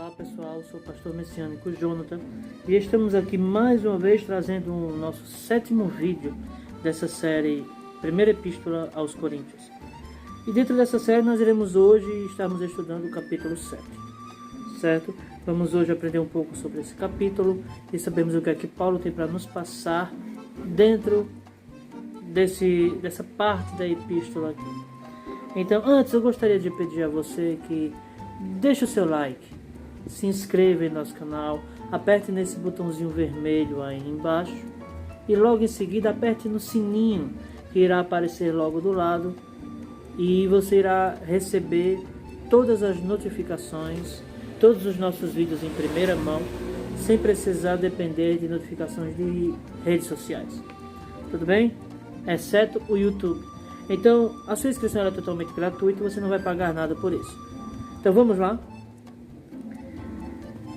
Olá pessoal, sou o pastor messiânico Jonathan e estamos aqui mais uma vez trazendo o nosso 7º vídeo dessa série Primeira Epístola aos Coríntios. E dentro dessa série nós iremos hoje estarmos estudando o capítulo 7, certo? Vamos hoje aprender um pouco sobre esse capítulo e sabermos o que é que Paulo tem para nos passar dentro dessa parte da epístola aqui. Então, antes eu gostaria de pedir a você que deixe o seu like, se inscreva em nosso canal, aperte nesse botãozinho vermelho aí embaixo e logo em seguida aperte no sininho que irá aparecer logo do lado e você irá receber todas as notificações, todos os nossos vídeos em primeira mão, sem precisar depender de notificações de redes sociais. Tudo bem? Exceto o YouTube. Então, a sua inscrição é totalmente gratuita, você não vai pagar nada por isso. Então vamos lá?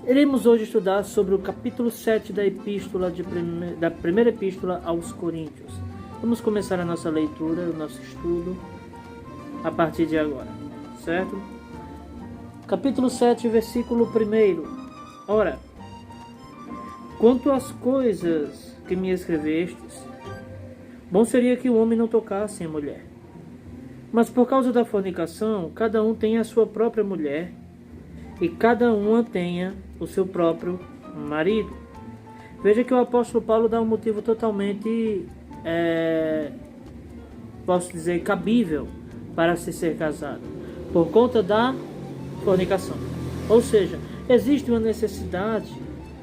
Iremos hoje estudar sobre o capítulo 7 da primeira epístola aos Coríntios. Vamos começar a nossa leitura, o nosso estudo, a partir de agora, certo? Capítulo 7, versículo 1. Ora, quanto às coisas que me escrevestes, bom seria que o homem não tocasse em mulher. Mas por causa da fornicação, cada um tenha a sua própria mulher, e cada uma tenha o seu próprio marido. Veja que o apóstolo Paulo dá um motivo totalmente, posso dizer, cabível para se ser casado, por conta da fornicação. Ou seja, existe uma necessidade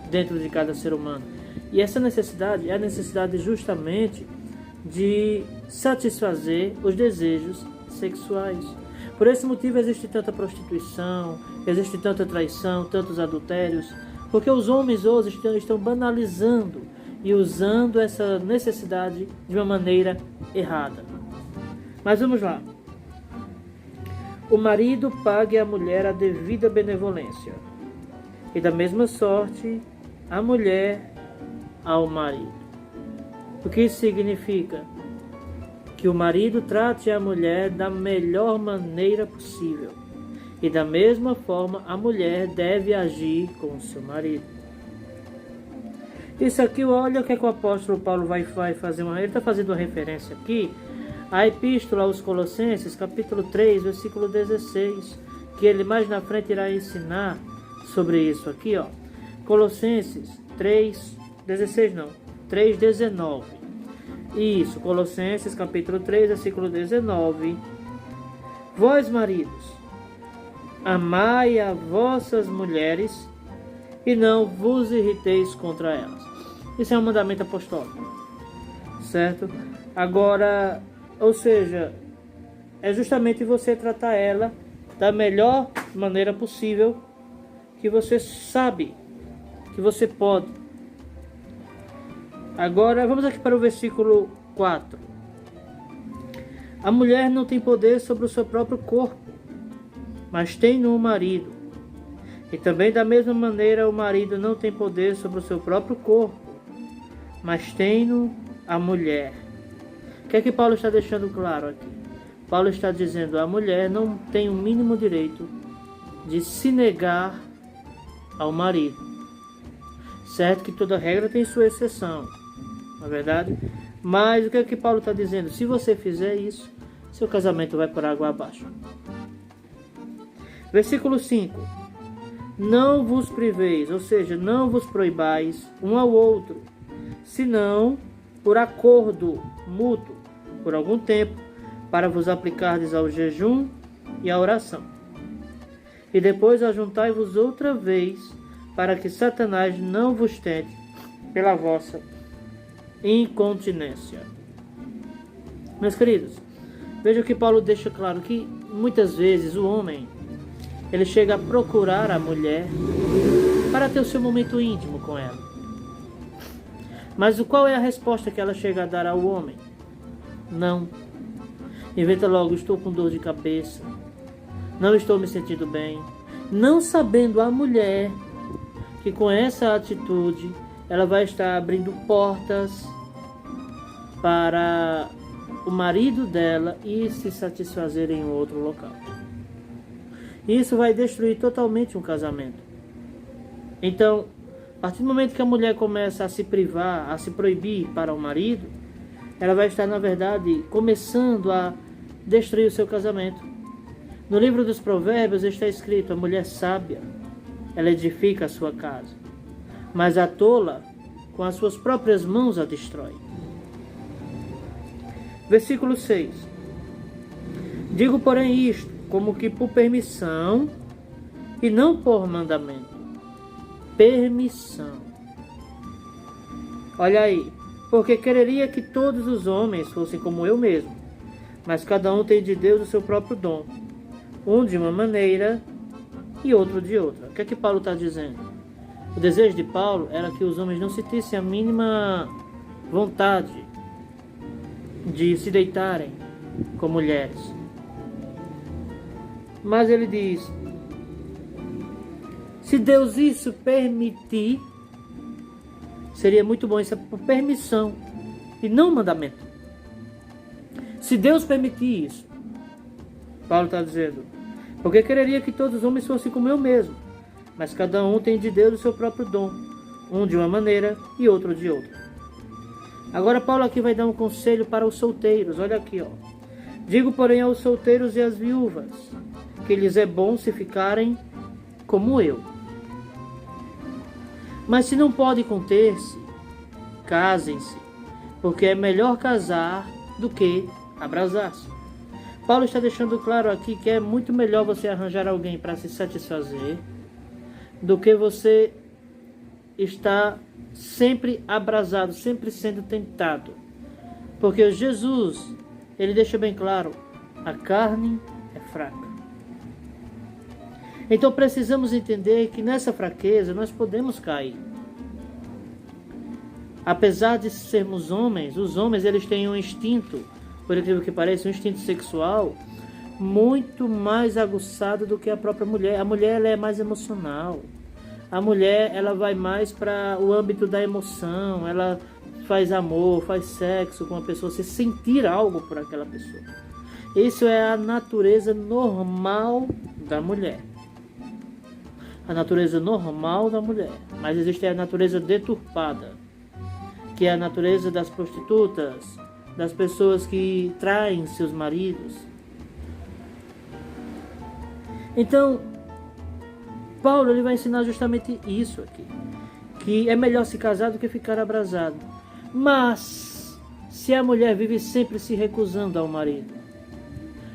dentro de cada ser humano, e essa necessidade é a necessidade justamente de satisfazer os desejos sexuais. Por esse motivo existe tanta prostituição, existe tanta traição, tantos adultérios, porque os homens hoje estão banalizando e usando essa necessidade de uma maneira errada. Mas vamos lá. O marido pague à mulher a devida benevolência, e da mesma sorte a mulher ao marido. O que isso significa? Que o marido trate a mulher da melhor maneira possível. E da mesma forma a mulher deve agir com o seu marido. Isso aqui, olha o que, é que o apóstolo Paulo vai fazer. Ele está fazendo uma referência aqui à epístola aos Colossenses, capítulo 3, versículo 16. Que ele mais na frente irá ensinar sobre isso aqui, ó. Colossenses 3, 16 não, 3, 19. Isso, Colossenses capítulo 3, versículo 19. Vós, maridos, amai a vossas mulheres e não vos irriteis contra elas. Isso é um mandamento apostólico, certo? Agora, ou seja, é justamente você tratar ela da melhor maneira possível que você sabe, que você pode. Agora, vamos aqui para o versículo 4. A mulher não tem poder sobre o seu próprio corpo, mas tem no marido. E também da mesma maneira o marido não tem poder sobre o seu próprio corpo, mas tem no a mulher. O que é que Paulo está deixando claro aqui? Paulo está dizendo: a mulher não tem o mínimo direito de se negar ao marido. Certo que toda regra tem sua exceção, não é verdade? Mas o que é que Paulo está dizendo? Se você fizer isso, seu casamento vai por água abaixo. Versículo 5. Não vos priveis, ou seja, não vos proibais um ao outro, senão por acordo mútuo, por algum tempo, para vos aplicardes ao jejum e à oração. E depois ajuntai-vos outra vez, para que Satanás não vos tente pela vossa incontinência. Meus queridos, vejam que Paulo deixa claro que muitas vezes o homem ele chega a procurar a mulher para ter o seu momento íntimo com ela. Mas qual é a resposta que ela chega a dar ao homem? Não. Inventa logo: estou com dor de cabeça, não estou me sentindo bem, não sabendo a mulher que com essa atitude ela vai estar abrindo portas para o marido dela ir se satisfazer em outro local. Isso vai destruir totalmente um casamento. Então, a partir do momento que a mulher começa a se privar, a se proibir para o marido, ela vai estar, na verdade, começando a destruir o seu casamento. No livro dos Provérbios está escrito: a mulher sábia, ela edifica a sua casa, mas a tola, com as suas próprias mãos, a destrói. Versículo 6. Digo, porém, isto, como que por permissão e não por mandamento. Permissão. Olha aí. Porque quereria que todos os homens fossem como eu mesmo, mas cada um tem de Deus o seu próprio dom, um de uma maneira e outro de outra. O que é que Paulo está dizendo? O desejo de Paulo era que os homens não sentissem a mínima vontade de se deitarem com mulheres. Mas ele diz: se Deus isso permitir, seria muito bom. Isso é por permissão e não mandamento. Se Deus permitir isso, Paulo está dizendo, porque quereria que todos os homens fossem como eu mesmo, mas cada um tem de Deus o seu próprio dom, um de uma maneira e outro de outra. Agora Paulo aqui vai dar um conselho para os solteiros. Olha aqui, ó. Digo, porém, aos solteiros e às viúvas, que lhes é bom se ficarem como eu. Mas se não pode conter-se, casem-se, porque é melhor casar do que abrasar-se. Paulo está deixando claro aqui que é muito melhor você arranjar alguém para se satisfazer do que você estar sempre abrasado, sempre sendo tentado. Porque Jesus, ele deixa bem claro, a carne é fraca. Então precisamos entender que nessa fraqueza nós podemos cair. Apesar de sermos homens, os homens eles têm um instinto, por incrível que pareça, um instinto sexual muito mais aguçado do que a própria mulher. A mulher ela é mais emocional. A mulher ela vai mais para o âmbito da emoção, ela faz amor, faz sexo com a pessoa, se sentir algo por aquela pessoa. Isso é a natureza normal da mulher. A natureza normal da mulher. Mas existe a natureza deturpada, que é a natureza das prostitutas, das pessoas que traem seus maridos. Então, Paulo ele vai ensinar justamente isso aqui, que é melhor se casar do que ficar abrasado. Mas, se a mulher vive sempre se recusando ao marido,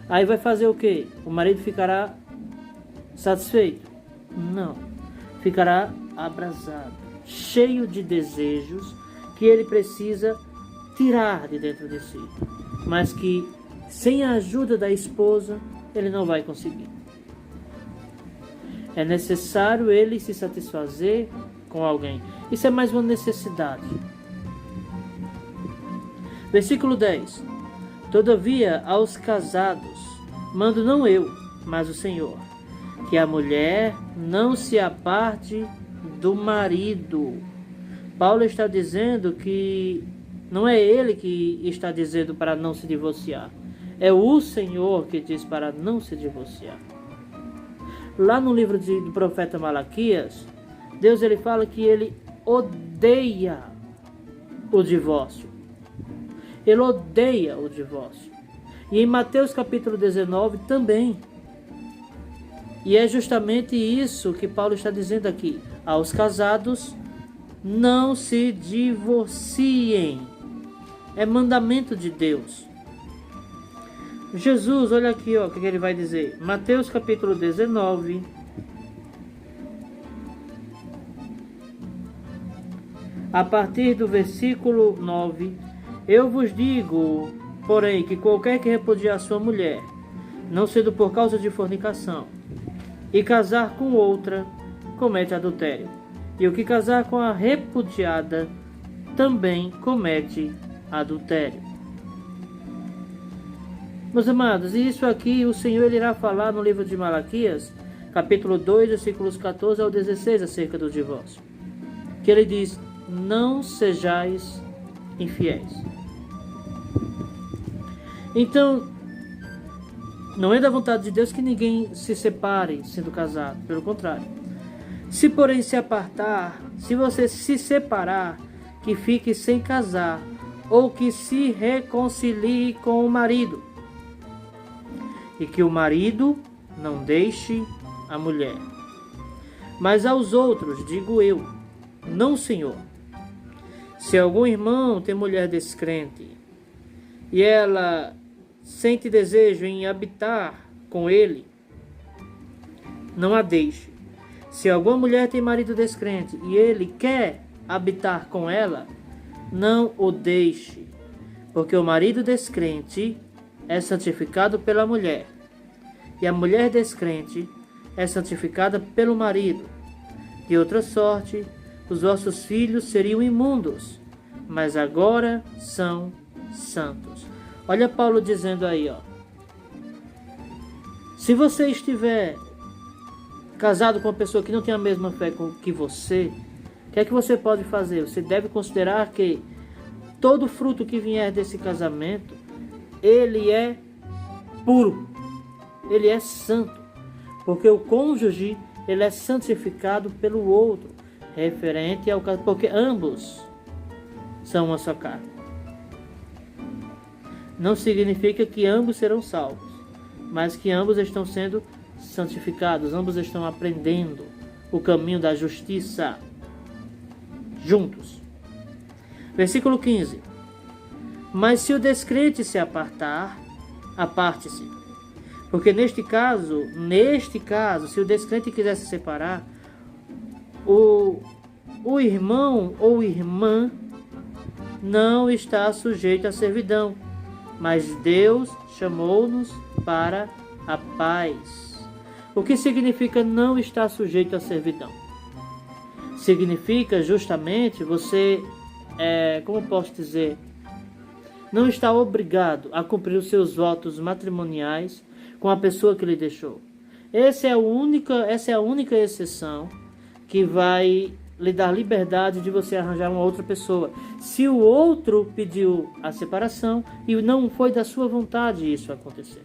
aí vai fazer o quê? O marido ficará satisfeito? Não. Ficará abrasado, cheio de desejos que ele precisa tirar de dentro de si, mas que sem a ajuda da esposa ele não vai conseguir. É necessário ele se satisfazer com alguém. Isso é mais uma necessidade. Versículo 10. Todavia aos casados mando não eu, mas o Senhor, que a mulher não se aparte do marido. Paulo está dizendo que não é ele que está dizendo para não se divorciar. É o Senhor que diz para não se divorciar. Lá no livro do profeta Malaquias, Deus ele fala que ele odeia o divórcio. Ele odeia o divórcio. E em Mateus capítulo 19 também. E é justamente isso que Paulo está dizendo aqui. Aos casados, não se divorciem. É mandamento de Deus. Jesus, olha aqui, ó, o que ele vai dizer. Mateus capítulo 19. A partir do versículo 9. Eu vos digo, porém, que qualquer que repudiar sua mulher, não sendo por causa de fornicação, e casar com outra, comete adultério. E o que casar com a repudiada, também comete adultério. Meus amados, e isso aqui o Senhor ele irá falar no livro de Malaquias, capítulo 2, versículos 14 ao 16, acerca do divórcio. Que ele diz, não sejais infiéis. Então, não é da vontade de Deus que ninguém se separe sendo casado, pelo contrário. Se porém se apartar, se você se separar, que fique sem casar, ou que se reconcilie com o marido, e que o marido não deixe a mulher. Mas aos outros digo eu, não, Senhor. Se algum irmão tem mulher descrente, e ela sente desejo em habitar com ele, não a deixe. Se alguma mulher tem marido descrente e ele quer habitar com ela, não o deixe, porque o marido descrente é santificado pela mulher, e a mulher descrente é santificada pelo marido. De outra sorte, os vossos filhos seriam imundos, mas agora são santos. Olha Paulo dizendo aí, ó. Se você estiver casado com uma pessoa que não tem a mesma fé que você, o que é que você pode fazer? Você deve considerar que todo fruto que vier desse casamento, ele é puro, ele é santo, porque o cônjuge, ele é santificado pelo outro, referente ao caso, porque ambos são uma só carne. Não significa que ambos serão salvos, mas que ambos estão sendo santificados, ambos estão aprendendo o caminho da justiça juntos. Versículo 15. Mas se o descrente se apartar, aparte-se. Porque neste caso, se o descrente quiser se separar, o irmão ou irmã não está sujeito à servidão, mas Deus chamou-nos para a paz. O que significa não estar sujeito à servidão? Significa justamente você, como posso dizer, não está obrigado a cumprir os seus votos matrimoniais com a pessoa que lhe deixou. Essa é a única exceção que vai lhe dar liberdade de você arranjar uma outra pessoa. Se o outro pediu a separação e não foi da sua vontade isso acontecer.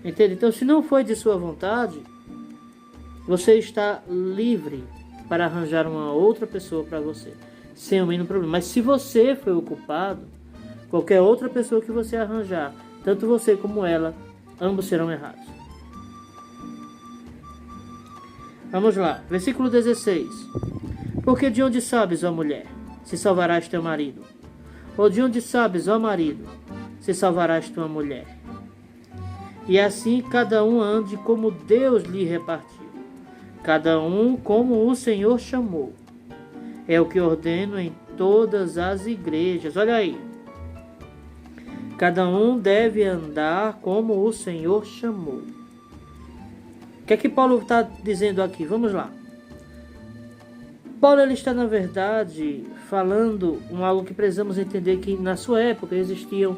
Entende? Então, se não foi de sua vontade, você está livre para arranjar uma outra pessoa para você, sem o mínimo problema. Mas se você foi o culpado, qualquer outra pessoa que você arranjar, tanto você como ela, ambos serão errados. Vamos lá, versículo 16. Porque de onde sabes, ó mulher, se salvarás teu marido? Ou de onde sabes, ó marido, se salvarás tua mulher? E assim cada um ande como Deus lhe repartiu, cada um como o Senhor chamou. É o que ordeno em todas as igrejas. Olha aí. Cada um deve andar como o Senhor chamou. O que é que Paulo está dizendo aqui? Vamos lá. Paulo ele está, na verdade, falando algo que precisamos entender, que na sua época existiam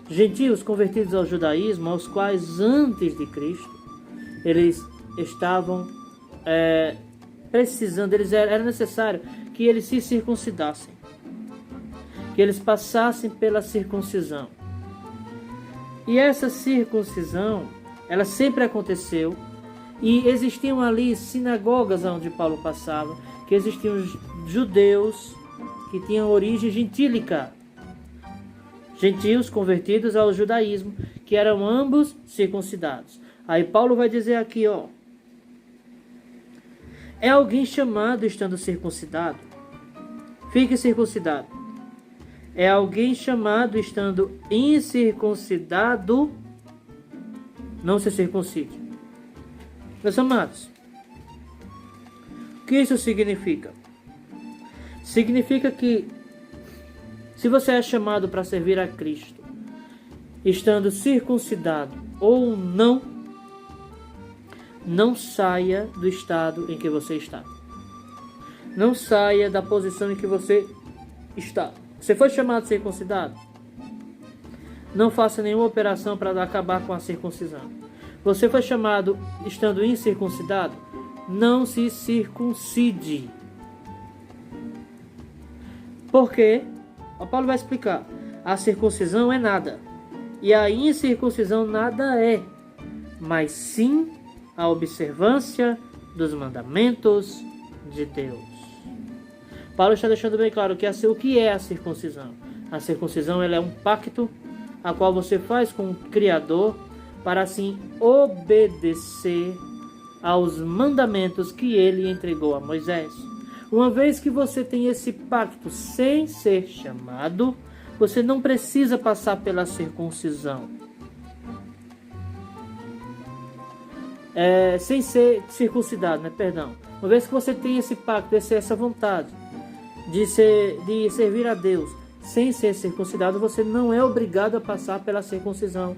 gentios convertidos ao judaísmo, aos quais antes de Cristo eles estavam precisando, era necessário que eles se circuncidassem, que eles passassem pela circuncisão. E essa circuncisão, ela sempre aconteceu, e existiam ali sinagogas onde Paulo passava, que existiam judeus que tinham origem gentílica, gentios convertidos ao judaísmo, que eram ambos circuncidados. Aí Paulo vai dizer aqui, ó, é alguém chamado estando circuncidado? Fique circuncidado. É alguém chamado estando incircuncidado? Não se circuncide. Meus amados, o que isso significa? Significa que se você é chamado para servir a Cristo, estando circuncidado ou não saia do estado em que você está. Não saia da posição em que você está. Você foi chamado circuncidado? Não faça nenhuma operação para acabar com a circuncisão. Você foi chamado estando incircuncidado? Não se circuncide. Por quê? O Paulo vai explicar. A circuncisão é nada. E a incircuncisão nada é. Mas sim a observância dos mandamentos de Deus. Paulo está deixando bem claro que o que é a circuncisão. A circuncisão ela é um pacto a qual você faz com o Criador para assim obedecer aos mandamentos que ele entregou a Moisés. Uma vez que você tem esse pacto sem ser chamado, você não precisa passar pela circuncisão. Sem ser circuncidado, né? Perdão. Uma vez que você tem esse pacto, essa vontade de servir a Deus sem ser circuncidado, você não é obrigado a passar pela circuncisão.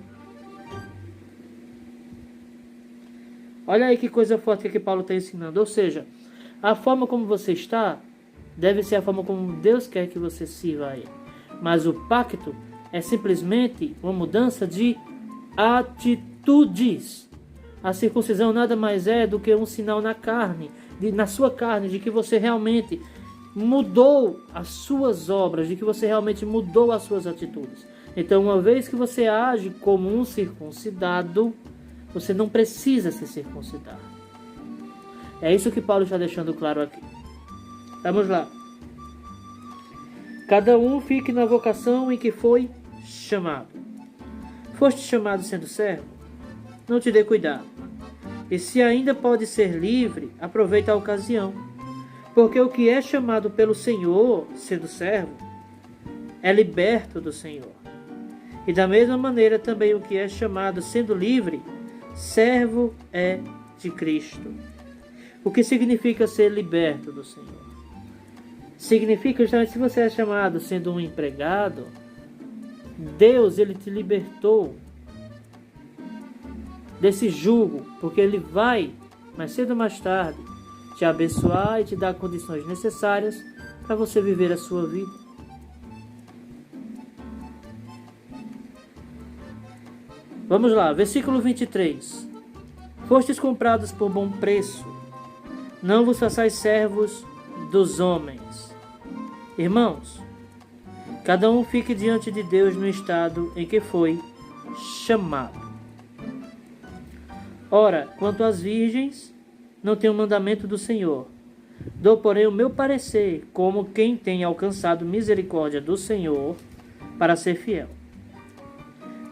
Olha aí que coisa forte que Paulo está ensinando. Ou seja, a forma como você está deve ser a forma como Deus quer que você sirva a Ele. Mas o pacto é simplesmente uma mudança de atitudes. A circuncisão nada mais é do que um sinal na carne, na sua carne, de que você realmente mudou as suas obras, de que você realmente mudou as suas atitudes. Então, uma vez que você age como um circuncidado, você não precisa se circuncidar. É isso que Paulo está deixando claro aqui. Vamos lá. Cada um fique na vocação em que foi chamado. Foste chamado sendo servo? Não te dê cuidado. E se ainda pode ser livre, aproveita a ocasião. Porque o que é chamado pelo Senhor, sendo servo, é liberto do Senhor. E da mesma maneira também o que é chamado sendo livre, servo é de Cristo. O que significa ser liberto do Senhor? Significa justamente se você é chamado sendo um empregado, Deus ele te libertou desse jugo, porque Ele vai, mais cedo ou mais tarde, te abençoar e te dar condições necessárias para você viver a sua vida. Vamos lá, versículo 23. Fostes comprados por bom preço, não vos façais servos dos homens. Irmãos, cada um fique diante de Deus no estado em que foi chamado. Ora, quanto às virgens, não tenho mandamento do Senhor. Dou, porém, o meu parecer, como quem tem alcançado misericórdia do Senhor, para ser fiel.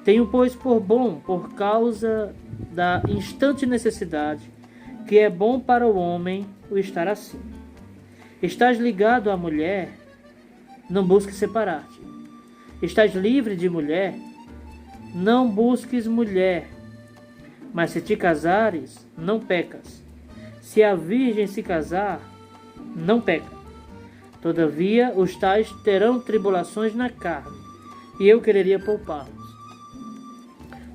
Tenho, pois, por bom, por causa da instante necessidade, que é bom para o homem o estar assim. Estás ligado à mulher, não busques separar-te. Estás livre de mulher, não busques mulher. Mas se te casares, não pecas. Se a virgem se casar, não peca. Todavia, os tais terão tribulações na carne, e eu quereria poupá-los.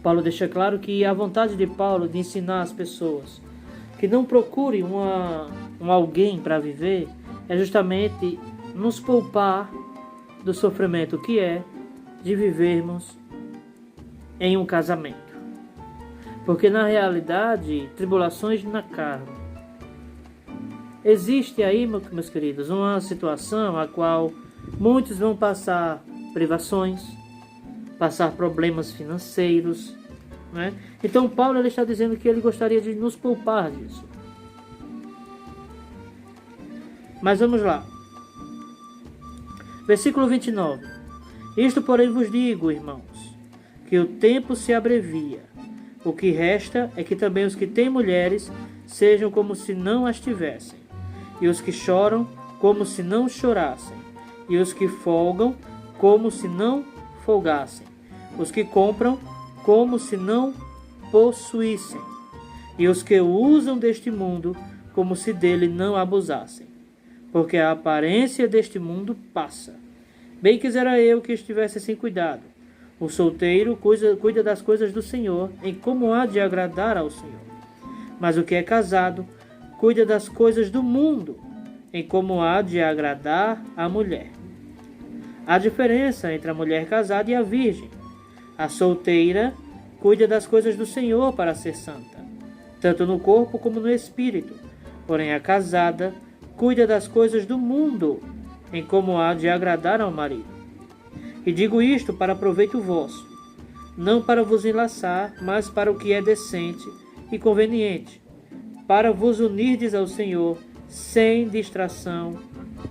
Paulo deixa claro que a vontade de Paulo de ensinar as pessoas que não procurem um alguém para viver é justamente nos poupar do sofrimento que é de vivermos em um casamento. Porque na realidade, tribulações na carne. Existe aí, meus queridos, uma situação a qual muitos vão passar privações, passar problemas financeiros, né? Então Paulo ele está dizendo que ele gostaria de nos poupar disso. Mas vamos lá. Versículo 29. Isto, porém, vos digo, irmãos, que o tempo se abrevia. O que resta é que também os que têm mulheres sejam como se não as tivessem, e os que choram como se não chorassem, e os que folgam como se não folgassem, os que compram como se não possuíssem, e os que usam deste mundo como se dele não abusassem, porque a aparência deste mundo passa. Bem quisera eu que estivesse sem cuidado. O solteiro cuida das coisas do Senhor, em como há de agradar ao Senhor. Mas o que é casado cuida das coisas do mundo, em como há de agradar à mulher. Há diferença entre a mulher casada e a virgem. A solteira cuida das coisas do Senhor para ser santa, tanto no corpo como no espírito. Porém, a casada cuida das coisas do mundo, em como há de agradar ao marido. E digo isto para proveito vosso, não para vos enlaçar, mas para o que é decente e conveniente. para vos unirdes ao Senhor sem distração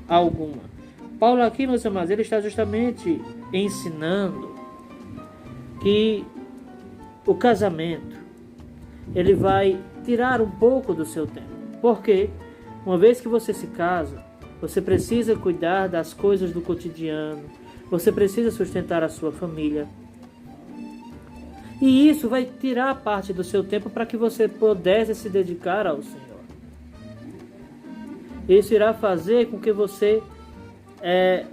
alguma. Paulo aqui, meus amados, ele está justamente ensinando que o casamento, ele vai tirar um pouco do seu tempo. Porque, uma vez que você se casa, você precisa cuidar das coisas do cotidiano, você precisa sustentar a sua família. E isso vai tirar parte do seu tempo para que você pudesse se dedicar ao Senhor. Isso irá fazer com que você,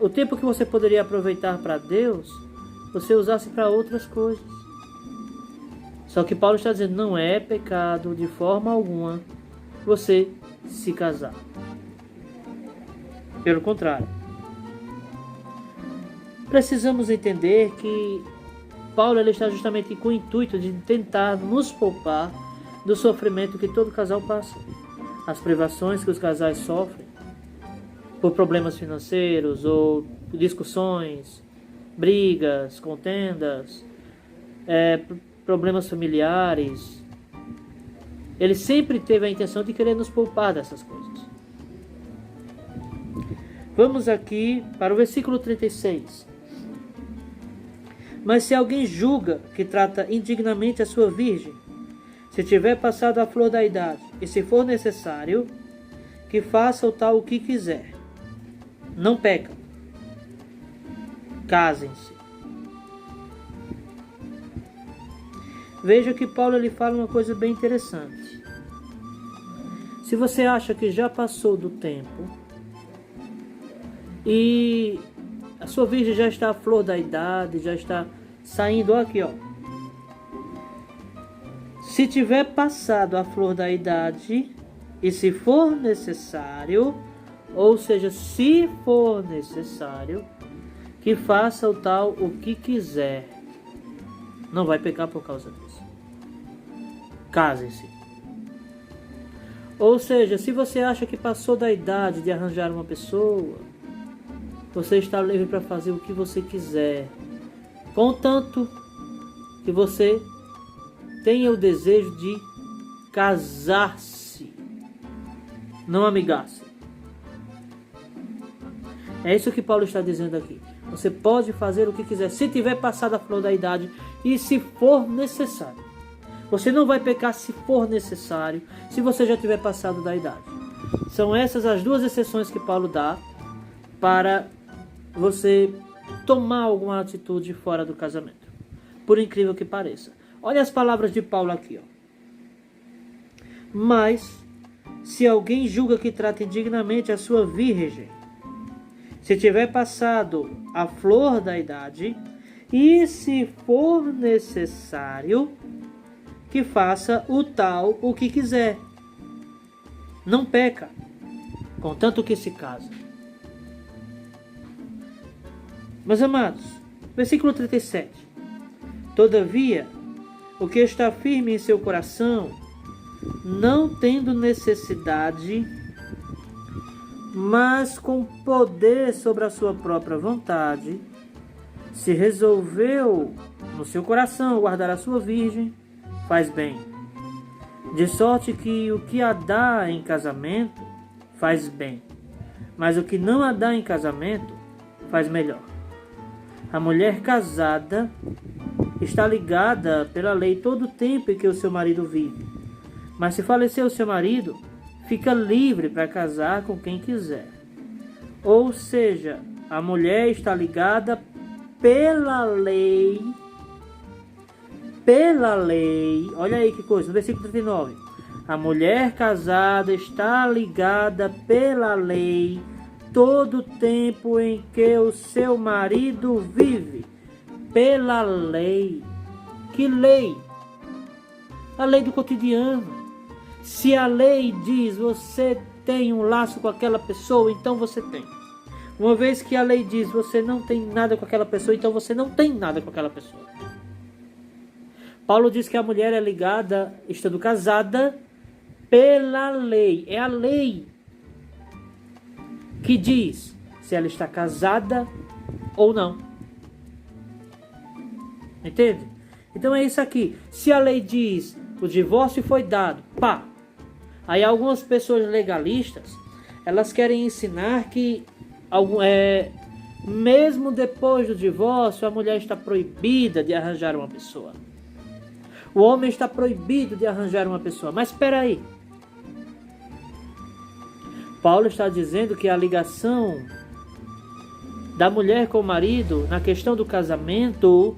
o tempo que você poderia aproveitar para Deus, você usasse para outras coisas. Só que Paulo está dizendo, não é pecado de forma alguma você se casar. Pelo contrário. Precisamos entender que Paulo ele está justamente com o intuito de tentar nos poupar do sofrimento que todo casal passa. As privações que os casais sofrem por problemas financeiros ou discussões, brigas, contendas, problemas familiares. Ele sempre teve a intenção de querer nos poupar dessas coisas. Vamos aqui para o versículo 36. Mas se alguém julga que trata indignamente a sua virgem, se tiver passado a flor da idade, e se for necessário, que faça o tal o que quiser. Não pecam. Casem-se. Veja que Paulo ele fala uma coisa bem interessante. Se você acha que já passou do tempo e a sua virgem já está à flor da idade, já está saindo, ó, aqui, ó. Se tiver passado a flor da idade e se for necessário, ou seja, se for necessário, que faça o tal o que quiser. Não vai pecar por causa disso. Casem-se. Ou seja, se você acha que passou da idade de arranjar uma pessoa, você está livre para fazer o que você quiser, contanto que você tenha o desejo de casar-se, não amigar-se. É isso que Paulo está dizendo aqui. Você pode fazer o que quiser, se tiver passado a flor da idade e se for necessário. Você não vai pecar se for necessário, se você já tiver passado da idade. São essas as duas exceções que Paulo dá para você tomar alguma atitude fora do casamento. Por incrível que pareça. Olha as palavras de Paulo aqui, ó. Mas, se alguém julga que trata indignamente a sua virgem, se tiver passado a flor da idade, e se for necessário, que faça o tal o que quiser. Não peca, contanto que se casa. Meus amados, versículo 37. Todavia, o que está firme em seu coração, não tendo necessidade, mas com poder sobre a sua própria vontade, se resolveu no seu coração guardar a sua virgem, faz bem. De sorte que o que a dá em casamento, faz bem. Mas o que não a dá em casamento, faz melhor. A mulher casada está ligada pela lei todo o tempo em que o seu marido vive. Mas se falecer o seu marido, fica livre para casar com quem quiser. Ou seja, a mulher está ligada pela lei, olha aí que coisa, no versículo 39. A mulher casada está ligada pela lei todo o tempo em que o seu marido vive. Pela lei. Que lei? A lei do cotidiano. Se a lei diz você tem um laço com aquela pessoa, então você tem. Uma vez que a lei diz você não tem nada com aquela pessoa, então você não tem nada com aquela pessoa. Paulo diz que a mulher é ligada, estando casada, pela lei. É a lei que diz se ela está casada ou não. Entende? Então é isso aqui. Se a lei diz o divórcio foi dado, pá, Aí algumas pessoas legalistas, elas querem ensinar que mesmo depois do divórcio, a mulher está proibida de arranjar uma pessoa. O homem está proibido de arranjar uma pessoa. Mas espera aí. Paulo está dizendo que a ligação da mulher com o marido na questão do casamento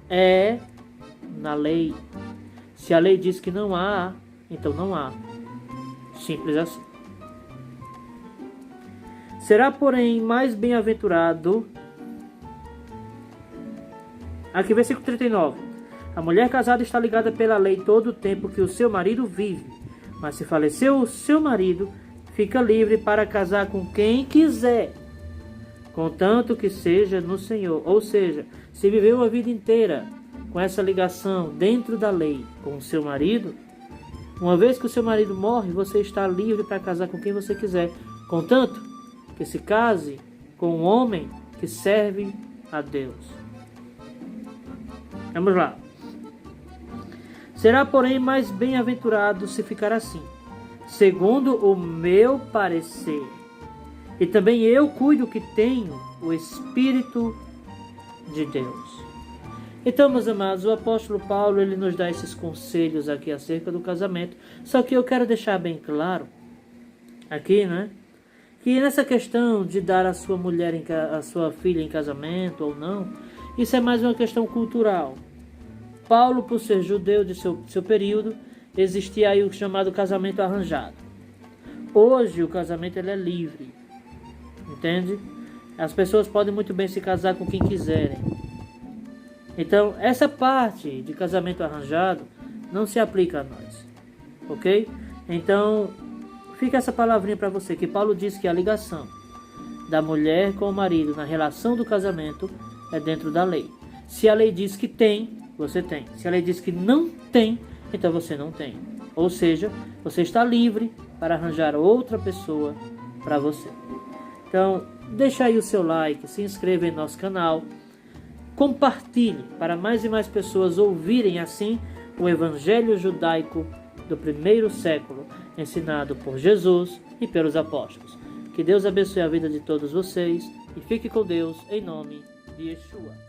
é na lei. Se a lei diz que não há, então não há. Simples assim. Será, porém, mais bem-aventurado... Aqui, versículo 39. A mulher casada está ligada pela lei todo o tempo que o seu marido vive. Mas se faleceu o seu marido, fica livre para casar com quem quiser, contanto que seja no Senhor. Ou seja, se viveu a vida inteira com essa ligação dentro da lei com o seu marido, uma vez que o seu marido morre, você está livre para casar com quem você quiser, contanto que se case com um homem que serve a Deus. Vamos lá. Será, porém, mais bem-aventurado se ficar assim, segundo o meu parecer. E também eu cuido que tenho o Espírito de Deus. Então, meus amados, o apóstolo Paulo, ele nos dá esses conselhos aqui acerca do casamento. Só que eu quero deixar bem claro, aqui, né? Que nessa questão de dar a sua mulher, a sua filha em casamento ou não, isso é mais uma questão cultural. Paulo, por ser judeu de seu período, existia aí o chamado casamento arranjado. Hoje o casamento ele é livre, entende? As pessoas podem muito bem se casar com quem quiserem. Então, essa parte de casamento arranjado não se aplica a nós, ok? Então, fica essa palavrinha para você, que Paulo diz que a ligação da mulher com o marido na relação do casamento é dentro da lei. Se a lei diz que tem, você tem. Se a lei diz que não tem, então você não tem. Ou seja, você está livre para arranjar outra pessoa para você. Então, deixa aí o seu like, se inscreva em nosso canal, compartilhe para mais e mais pessoas ouvirem assim o evangelho judaico do primeiro século, ensinado por Jesus e pelos apóstolos. Que Deus abençoe a vida de todos vocês e fique com Deus em nome de Yeshua.